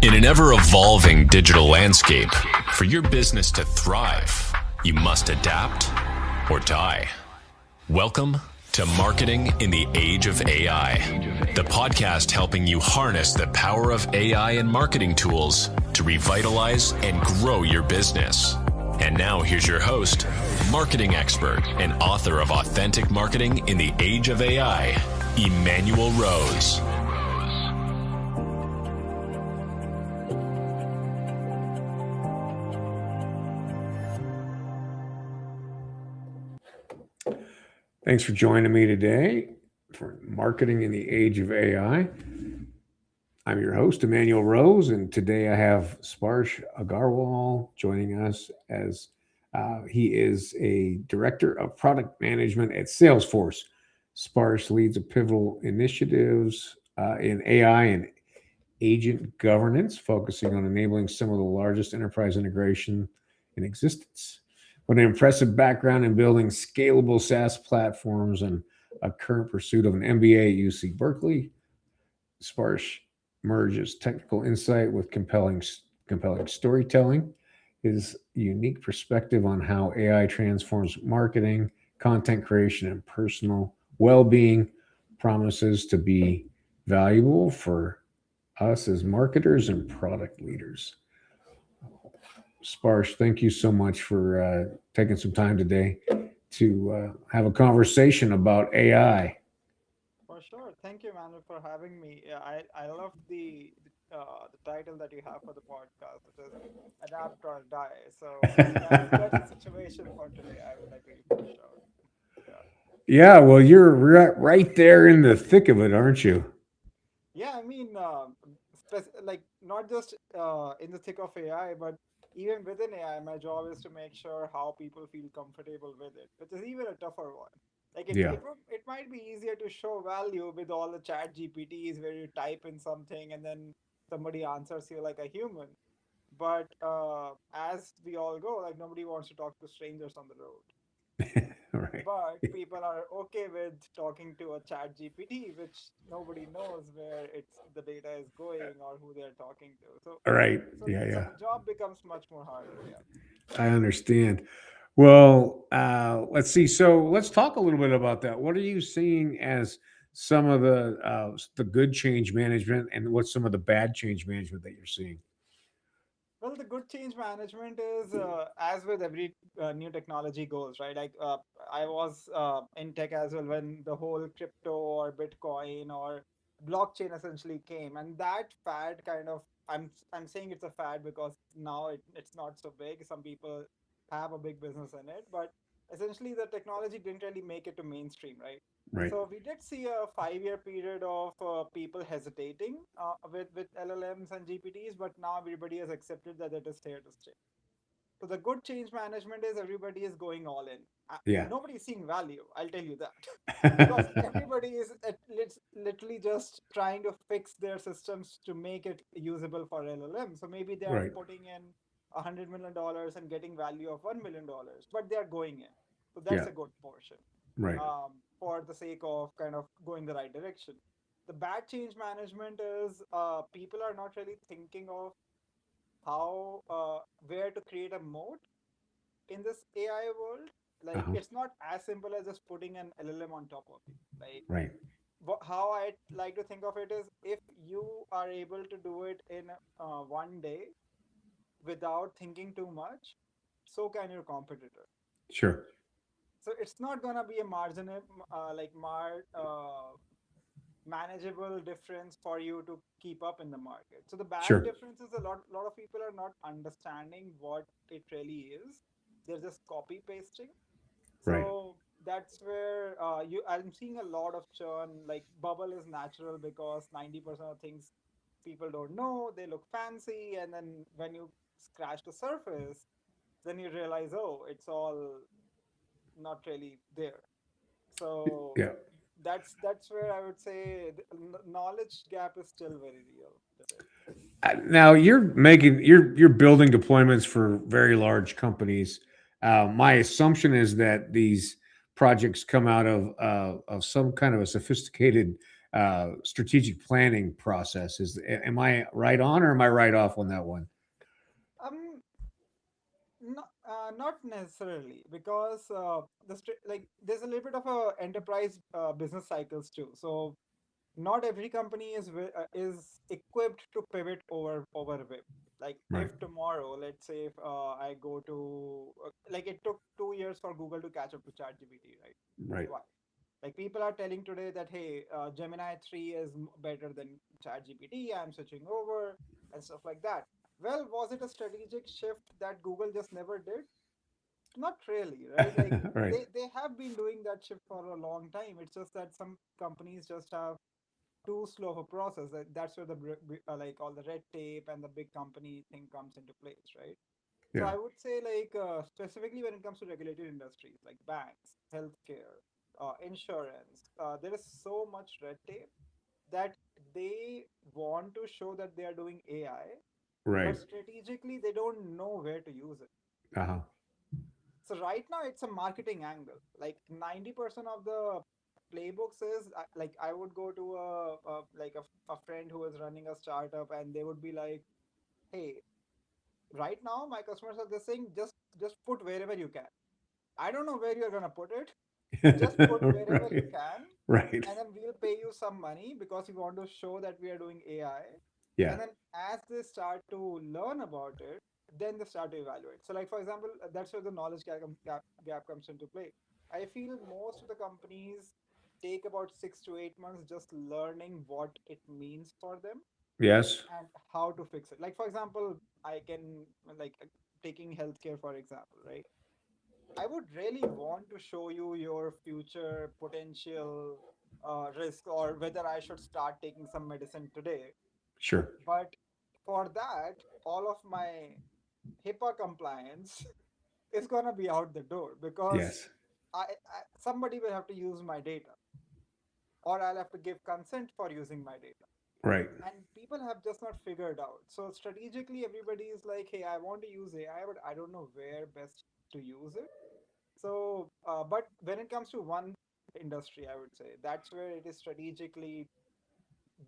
In an ever-evolving digital landscape, for your business to thrive, you must adapt or die. Welcome to Marketing in the Age of AI, the podcast helping you harness the power of AI and marketing tools to revitalize and grow your business. And now here's your host, marketing expert and author of Authentic Marketing in the Age of AI, Emanuel Rose. Thanks for joining me today for Marketing in the Age of AI. I'm your host, Emanuel Rose, and today I have Sparsh Agarwal joining us as he is a Director of Product Management at Salesforce. Sparsh leads a pivotal initiatives in AI and agent governance, focusing on enabling some of the largest enterprise integration in existence. With an impressive background in building scalable SaaS platforms and a current pursuit of an MBA at UC Berkeley, Sparsh merges technical insight with compelling storytelling. His unique perspective on how AI transforms marketing, content creation, and personal well-being promises to be valuable for us as marketers and product leaders. Sparsh, thank you so much for taking some time today to have a conversation about AI. For sure. Thank you, Manuel, for having me. Yeah, I love the title that you have for the podcast, which is Adapt or Die. So that's the situation for today. I would agree for sure. Yeah. Yeah, well, you're right there in the thick of it, aren't you? Yeah, I mean, like not just in the thick of AI, but even within AI, my job is to make sure how people feel comfortable with it, which is even a tougher one. Like Yeah, it might be easier to show value with all the chat GPTs where you type in something and then somebody answers you like a human. But as we all go, like nobody wants to talk to strangers on the road. right, But people are okay with talking to a chat GPT, which nobody knows where the data is going or who they're talking to. So right. so Yeah, so yeah. the job becomes much more harder. Yeah. I understand. Well, let's see. So let's talk a little bit about that. What are you seeing as some of the good change management, and what's some of the bad change management that you're seeing? Well, the good change management is as with every new technology goes, right? Like I was in tech as well when the whole crypto or Bitcoin or blockchain essentially came, and that fad kind of I'm saying it's a fad because now it's not so big. Some people have a big business in it, but essentially the technology didn't really make it to mainstream, right? Right. So we did see a 5 year period of people hesitating with LLMs and GPTs, but now everybody has accepted that it is here to stay. So the good change management is everybody is going all in. Yeah. Nobody is seeing value. I'll tell you that, because everybody is literally just trying to fix their systems to make it usable for LLM. So maybe they are Right. putting in $100 million and getting value of $1 million, but they are going in. So that's Yeah. a good portion Right. for the sake of kind of going the right direction. The bad change management is people are not really thinking of how where to create a moat in this AI world. Like Uh-huh. it's not as simple as just putting an LLM on top of you. Like Right. how I like to think of it is if you are able to do it in one day without thinking too much, so can your competitor. Sure. So it's not gonna be a marginal like manageable difference for you to keep up in the market. So the bad Sure. difference is a lot of people are not understanding what it really is. They're just copy pasting. Right. So that's where you I'm seeing a lot of churn. Like bubble is natural because 90% of things people don't know. They look fancy, and then when you scratch the surface, then you realize, oh, it's all not really there. So Yeah. that's where I would say the knowledge gap is still very real today. Now you're building deployments for very large companies. My assumption is that these projects come out of some kind of a sophisticated strategic planning process. Am I right on or am I right off on that one? Um, not necessarily, because like there's a little bit of a enterprise business cycles too. So not every company is equipped to pivot over web. Like Right, if tomorrow, let's say if I go to like it took 2 years for Google to catch up to ChatGPT, right? right. Why? Like people are telling today that hey, Gemini 3 is better than ChatGPT. I'm switching over and stuff like that. Well, was it a strategic shift that Google just never did? Not really, right? Like Right. they have been doing that shift for a long time. It's just that some companies just have too slow of a process. That's where like all the red tape and the big company thing comes into place, right? So Yeah. I would say like specifically when it comes to regulated industries like banks, healthcare, insurance, there is so much red tape that they want to show that they are doing AI, but Right. strategically they don't know where to use it. Uh-huh. So right now it's a marketing angle. Like 90% of the playbooks is like I would go to a friend who is running a startup and they would be like, "Hey, right now my customers are just saying just put wherever you can. I don't know where you're gonna put it. Just put wherever you Right. can, Right. and then we'll pay you some money because we want to show that we are doing AI. Yeah. And then as they start to learn about it, then they start to evaluate. So, like for example, that's where the knowledge gap comes into play. I feel most of the companies take about 6 to 8 months just learning what it means for them Yes. and how to fix it. Like for example, I can like taking healthcare for example, right? I would really want to show you your future potential risk or whether I should start taking some medicine today. Sure. But for that, all of my HIPAA compliance is gonna be out the door because Yes. somebody will have to use my data, or I'll have to give consent for using my data. Right. And people have just not figured out. So strategically, everybody is like, "Hey, I want to use AI, but I don't know where best to use it." So, but when it comes to one industry, I would say that's where it is strategically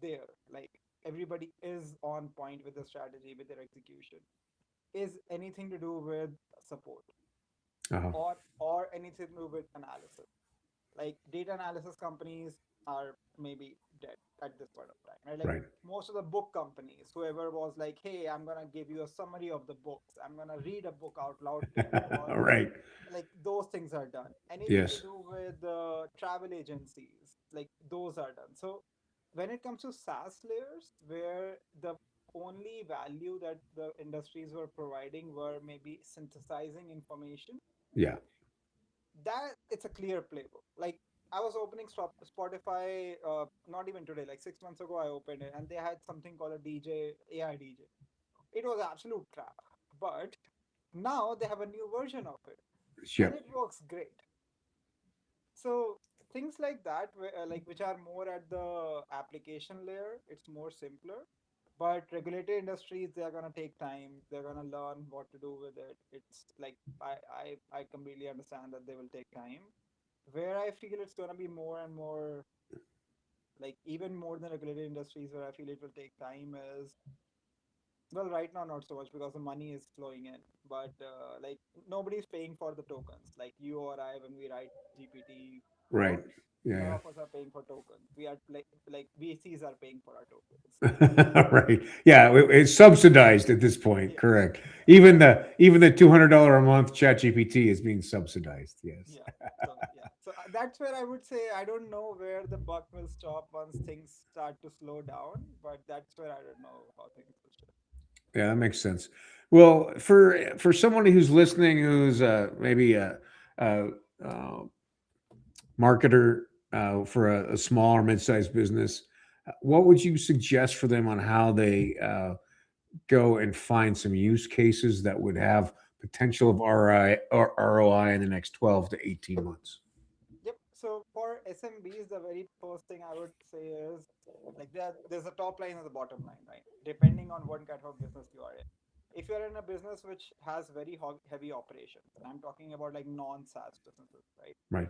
there. Like everybody is on point with the strategy, with their execution. Is anything to do with support Uh-huh. or anything to do with analysis? Like data analysis companies are maybe dead at this point of time, right? Like Right. most of the book companies, whoever was like, hey, I'm gonna give you a summary of the books, I'm gonna read a book out loud to you, or Right. like those things are done. Anything to Yes. do with travel agencies, like those are done. So when it comes to SaaS layers, where the only value that the industries were providing were maybe synthesizing information, Yeah. that it's a clear playbook. Like I was opening Spotify, not even today, like 6 months ago, I opened it and they had something called a DJ, AI DJ. It was absolute crap, but now they have a new version of it and Yep. it works great. So things like that, like which are more at the application layer, it's more simpler. But regulated industries, they're gonna take time. They're gonna learn what to do with it. It's like I completely understand that they will take time. Where I feel it's gonna be more and more like even more than regulated industries, where I feel it will take time is well, right now not so much because the money is flowing in, but like nobody's paying for the tokens. Like you or I, when we write GPT Right. four, none Yeah. of us are paying for tokens. We are like VCs are paying for our tokens. Yeah. Right. Yeah. It's subsidized at this point. Yeah, Correct. so Even the $200 a month chat GPT is being subsidized. Yes. yeah, so that's where I would say I don't know where the buck will stop once things start to slow down, but that's where I don't know how things will shift. Yeah, that makes sense. Well, for someone who's listening, who's maybe a, uh marketer for a small or mid-sized business, what would you suggest for them on how they go and find some use cases that would have potential of ROI or ROI in the next 12 to 18 months? Yep. So for SMBs, the very first thing I would say is like there's a top line and the bottom line, right? Depending on what kind of business you are in. if you're in a business which has very heavy operations, and I'm talking about like non-SaaS businesses, right? Right.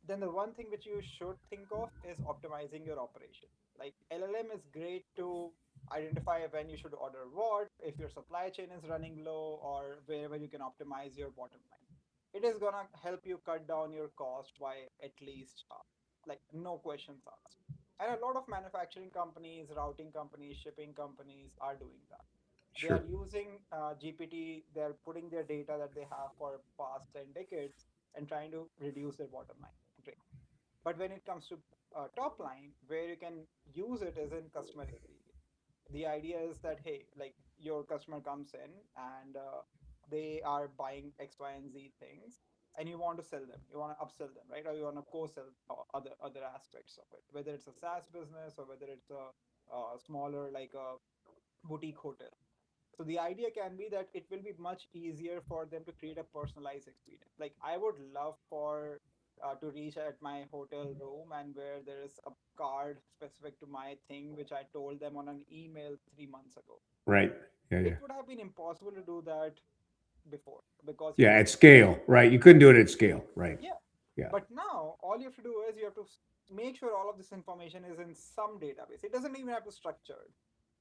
Then the one thing which you should think of is optimizing your operation. Like LLM is great to identify when you should order what, if your supply chain is running low, or wherever you can optimize your bottom line. It is gonna help you cut down your cost by at least half, like no questions asked. And a lot of manufacturing companies, routing companies, shipping companies are doing that. They are Sure. using GPT. They're putting their data that they have for past 10 decades and trying to reduce their bottom line. Great. But when it comes to top line, where you can use it is in customer experience. The idea is that, hey, like your customer comes in and they are buying X, Y, and Z things, and you want to sell them, you want to upsell them, right? Or you want to co-sell other aspects of it, whether it's a SaaS business or whether it's a smaller like a boutique hotel. So the idea can be that it will be much easier for them to create a personalized experience. Like I would love for to reach at my hotel room and where there is a card specific to my thing, which I told them on an email 3 months ago. Right. Yeah. It Yeah. would have been impossible to do that before because you Yeah. have At to scale. Right. You couldn't do it at scale. Right. yeah. Yeah. But now all you have to do is you have to make sure all of this information is in some database. It doesn't even have to structure it.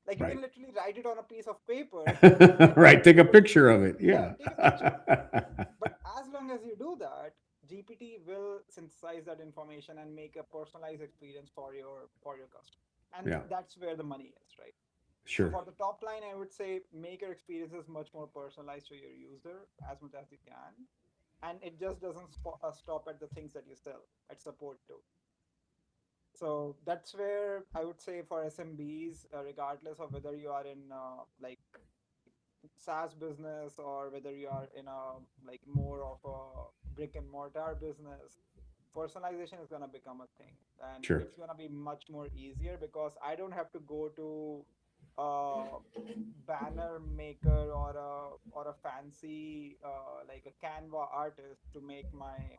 Like you Right. can literally write it on a piece of paper and Right. Take a put picture of it. yeah, Yeah. take a picture of it. But as long as you do that, GPT will synthesize that information and make a personalized experience for your customer. And Yeah. that's where the money is, right? So Sure. for the top line, I would say make your experiences much more personalized to your user as much as you can. And it just doesn't stop at the things that you sell, at support too. So that's where I would say for SMBs, regardless of whether you are in like SaaS business or whether you are in a like more of a brick and mortar business, personalization is gonna become a thing, and Sure. it's gonna be much more easier because I don't have to go to a banner maker or a fancy like a Canva artist to make my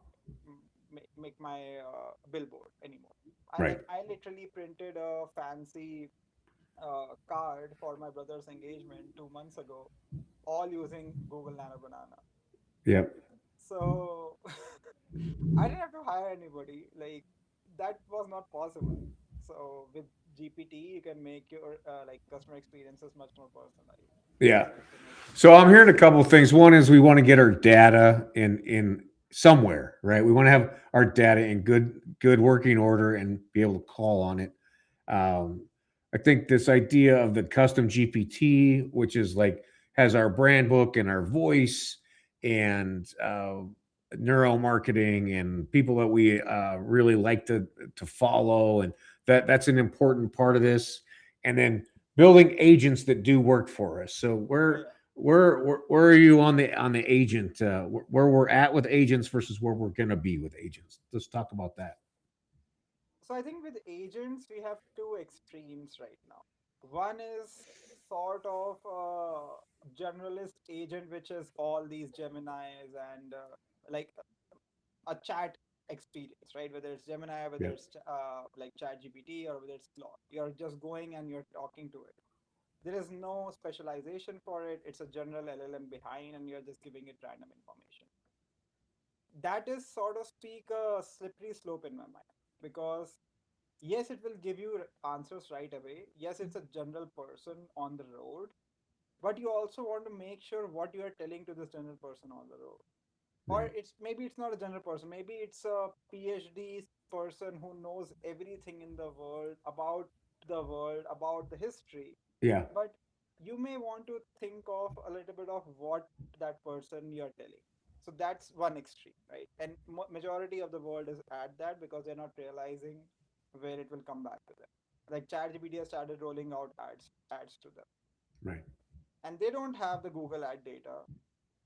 billboard anymore. Right. I literally printed a fancy card for my brother's engagement 2 months ago, all using Google Nano Banana. Yep. So I didn't have to hire anybody. Like that was not possible. So with GPT, you can make your like customer experiences much more personalized. Yeah. That's what the main thing. So I'm hearing a couple of things. One is we want to get our data in somewhere, right? We want to have our data in good working order and be able to call on it. Um, I think this idea of the custom GPT, which is like has our brand book and our voice and neuro marketing and people that we really like to follow, and that's an important part of this. And then building agents that do work for us. So where Yeah. where are you on the agent where we're at with agents versus where we're going to be with agents? Let's talk about that. So I think with agents, we have two extremes right now. One is sort of a generalist agent, which is all these Geminis and like a chat experience, right? Whether it's Gemini, whether Yeah. it's like Chat GPT, or whether it's Claude, you're just going and you're talking to it. There is no specialization for it. It's a general LLM behind, and you're just giving it random information. That is sort of speak a slippery slope in my mind because yes, it will give you answers right away. Yes, it's a general person on the road, but you also want to make sure what you are telling to this general person on the road. Or Right. it's not a general person, maybe it's a PhD person who knows everything in the world, about the history, Yeah. but you may want to think of a little bit of what that person you're telling. So that's one extreme, right? And majority of the world is at that because they're not realizing where it will come back to them. Like ChatGPT has started rolling out ads to them, Right. and they don't have the Google ad data.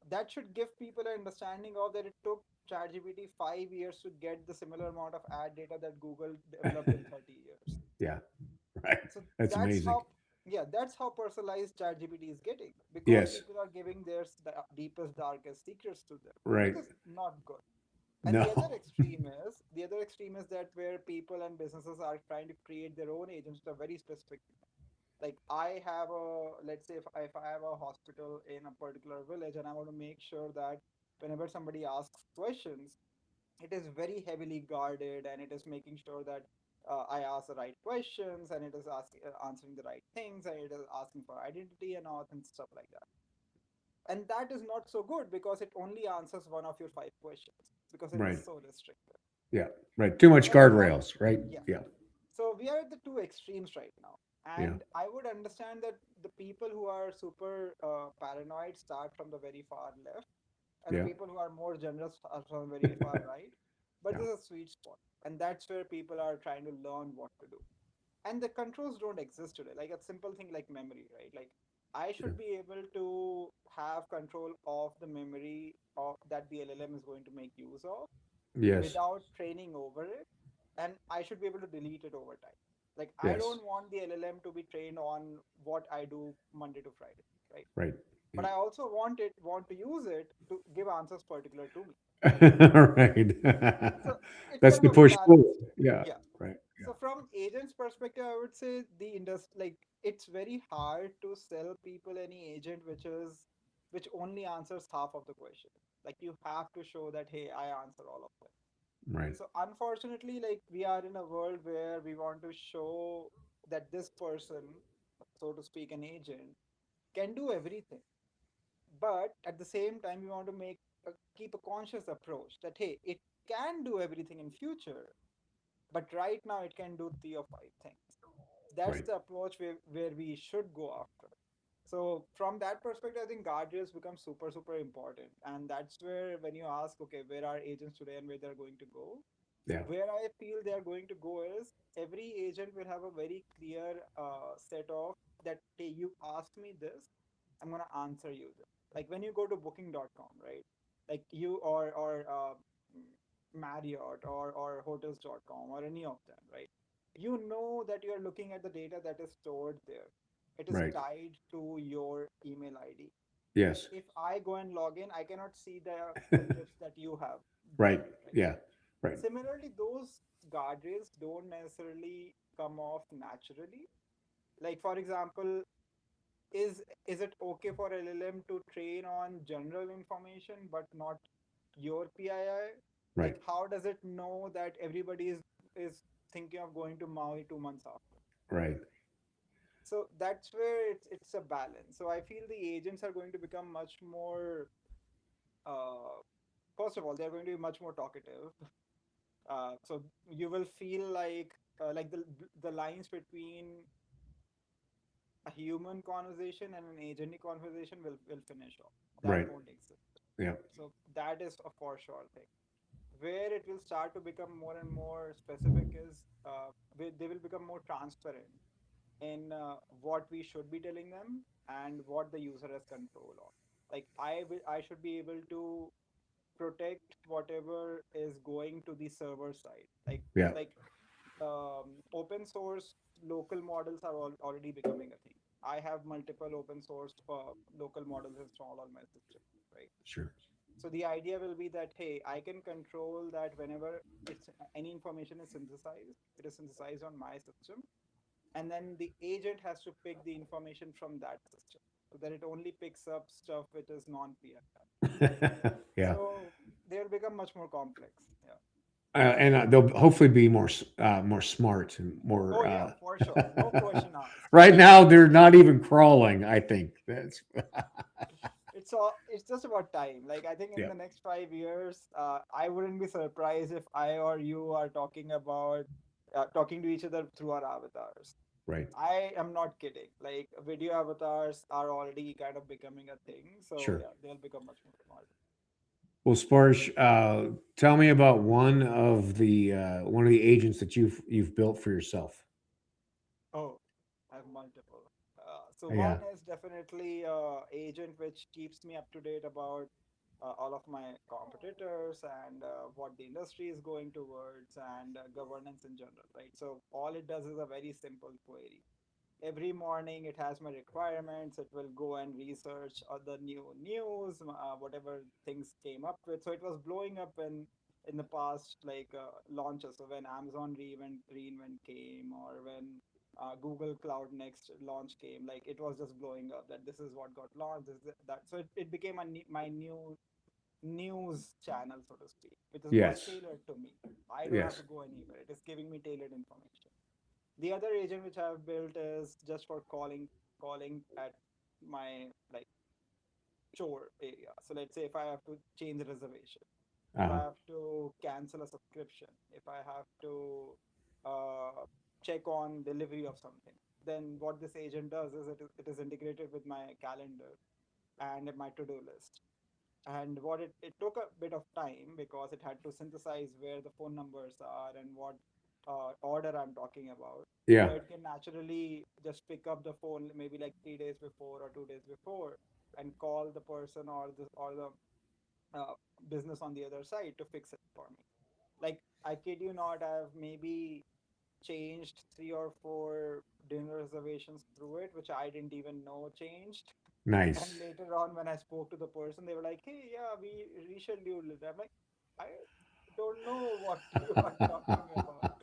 That should give people an understanding of that it took ChatGPT 5 years to get the similar amount of ad data that Google developed in 30 years. Yeah. Right. So That's amazing. that's how personalized ChatGPT is getting because Yes. people are giving their deepest, darkest secrets to them, which Right. is not good. And No. the other extreme is that where people and businesses are trying to create their own agents that are very specific. Like I have a, let's say if I have a hospital in a particular village and I want to make sure that whenever somebody asks questions, it is very heavily guarded and it is making sure that I ask the right questions and it is answering the right things and it is asking for identity and all and stuff like that. And that is not so good because it only answers one of your five questions because it Right. is so restricted. Yeah. Right. Too much But on guardrails. Right. Yeah, Yeah. so we are at the two extremes right now. Yeah. And I would understand that the people who are super paranoid start from the very far left, and the Yeah. people who are more generous are from very far right. But Yeah. there's a sweet spot, and that's where people are trying to learn what to do. And the controls don't exist today. Like a simple thing like memory, right? Like I Yeah. should be able to have control of the memory of that the LLM is going to make use of Yes. without training over it, and I should be able to delete it over time. Like I Yes. don't want the LLM to be trained on what I do Monday to Friday, right? Right. But Yeah. I also want to use it to give answers particular to me. Right. So it's That's kind the of a push balance. pull. Yeah. Yeah. Right. So from agents perspective, I would say the industry, like it's very hard to sell people any agent which only answers half of the question. Like you have to show that, hey, I answer all of them. Right. So unfortunately, like we are in a world where we want to show that this person, so to speak, an agent, can do everything. But at the same time, we want to keep a conscious approach that hey, it can do everything in future, but right now it can do three or five things. That's Right. the approach where we should go after. So from that perspective, I think guardrails become super, super important. And that's where when you ask, okay, where are agents today and where they're going to go? Yeah. Where I feel they are going to go is every agent will have a very clear set of that, hey, you asked me this, I'm going to answer you this. Like when you go to booking.com, right? Like you or Marriott or hotels.com or any of them, right? You know that you're looking at the data that is stored there. It is Right. tied to your email ID. Yes. If I go and log in, I cannot see the trips that you have Right. booked, right? Yeah. Right. Similarly, those guardrails don't necessarily come off naturally. Like for example, is it okay for LLM to train on general information but not your PII? Right. Like how does it know that everybody is thinking of going to Maui 2 months after? Right. So that's where it's a balance. So I feel the agents are going to become much more uh, first of all, they're going to be much more talkative. So you will feel like the lines between a human conversation and an agentic conversation will finish off. That Right. won't exist. Yeah. So that is a for sure thing. Where it will start to become more and more specific is they will become more transparent in what we should be telling them and what the user has control of. Like I should be able to protect whatever is going to the server side. Yeah. Like open source local models are already becoming a thing. I have multiple open source local models installed on my system, right? Sure. So the idea will be that hey, I can control that whenever it's any information is synthesized, it is synthesized on my system, and then the agent has to pick the information from that system so that it only picks up stuff which is non-PI. Yeah. So they'll become much more complex. Yeah. And they'll hopefully be more smart and Oh more. yeah, for sure. No question asked. Right now, they're not even crawling. I think that's. It's just about time. Like I think in Yeah. the next 5 years, I wouldn't be surprised if I or you are talking about talking to each other through our avatars. Right. I am not kidding. Like video avatars are already kind of becoming a thing. So Sure. yeah, they'll become much more smart. Well, Sparsh, tell me about one of the agents that you've built for yourself. Oh, I have multiple. So one Yeah. is definitely agent which keeps me up to date about all of my competitors and what the industry is going towards and governance in general, right? So all it does is a very simple query. Every morning it has my requirements. It will go and research other new news, whatever things came up with. So it was blowing up in the past like launches. So when Amazon reinvent came, or when Google Cloud Next launch came, like it was just blowing up that this is what got launched, that. So it became my new news channel, so to speak, which was Yes. tailored to me. I don't have Yes. to go anywhere. It is giving me tailored information. The other agent which I've built is just for calling at my like chore area. So let's say if I have to change a reservation, if I Uh, have to cancel a subscription, if I have to check on delivery of something, then what this agent does is it is integrated with my calendar and my to-do list. And what it took a bit of time because it had to synthesize where the phone numbers are and what order I'm talking about. So yeah. it can naturally just pick up the phone maybe like 3 days before or 2 days before and call the person or the business on the other side to fix it for me. Like I kid you not, I've maybe changed 3 or 4 dinner reservations through it, which I didn't even know changed. And Nice. later on, when I spoke to the person, they were like, "Hey, yeah, we rescheduled it." I'm like, "I don't know what you are talking about."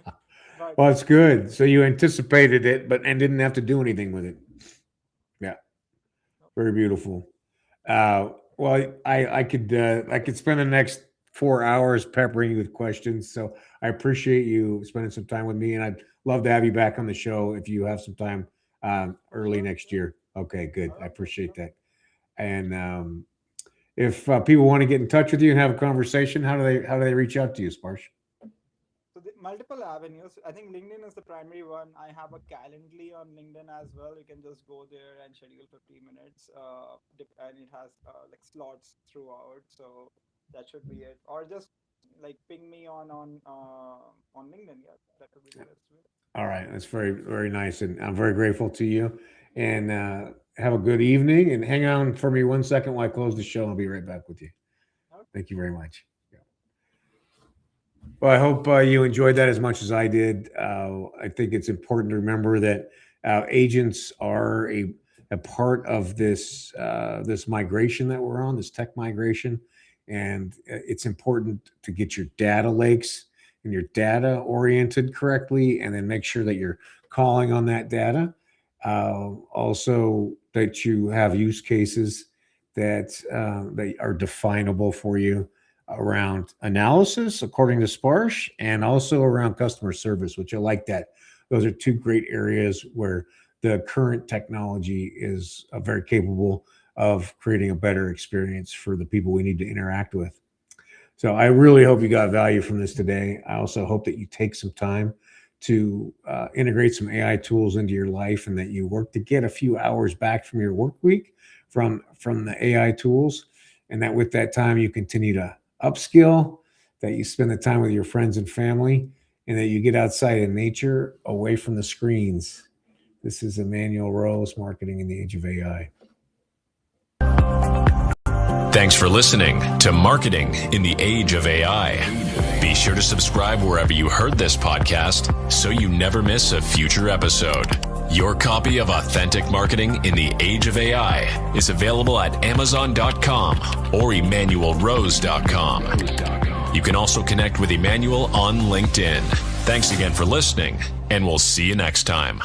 But Well, it's good. So you anticipated it, but and didn't have to do anything with it. Yeah, very beautiful. Well, I could spend the next 4 hours peppering you with questions. So I appreciate you spending some time with me, and I'd love to have you back on the show if you have some time early sure, next yeah, year. Okay, good. I I love it. appreciate Sure. that. And if people want to get in touch with you and have a conversation, how do they reach out to you, Sparsh? So the multiple avenues. I think LinkedIn is the primary one. I have a Calendly on LinkedIn as well. You can just go there and schedule 15 minutes. And it has like slots throughout. So that should be it. Or just like ping me on LinkedIn. Yeah, that would be the best way. All right, that's very very nice, and I'm very grateful to you. And have a good evening. And hang on for me 1 second while I close the show. I'll be right back with you. Okay, Thank you very much. Yeah. Well, I hope you enjoyed that as much as I did. I think it's important to remember that agents are a part of this migration that we're on, this tech migration, and it's important to get your data lakes and your data oriented correctly, and then make sure that you're calling on that data. Also, that you have use cases that are definable for you around analysis, according to Sparsh, and also around customer service, which I like that. Those are two great areas where the current technology is very capable of creating a better experience for the people we need to interact with. So I really hope you got value from this today. I also hope that you take some time to integrate some AI tools into your life, and that you work to get a few hours back from your work week from the AI tools, and that with that time you continue to upskill, that you spend the time with your friends and family, and that you get outside in nature away from the screens. This is Emanuel Rose, Marketing in the Age of AI. Thanks for listening to Marketing in the Age of AI. Be sure to subscribe wherever you heard this podcast so you never miss a future episode. Your copy of Authentic Marketing in the Age of AI is available at Amazon.com or EmanuelRose.com. You can also connect with Emanuel on LinkedIn. Thanks again for listening, and we'll see you next time.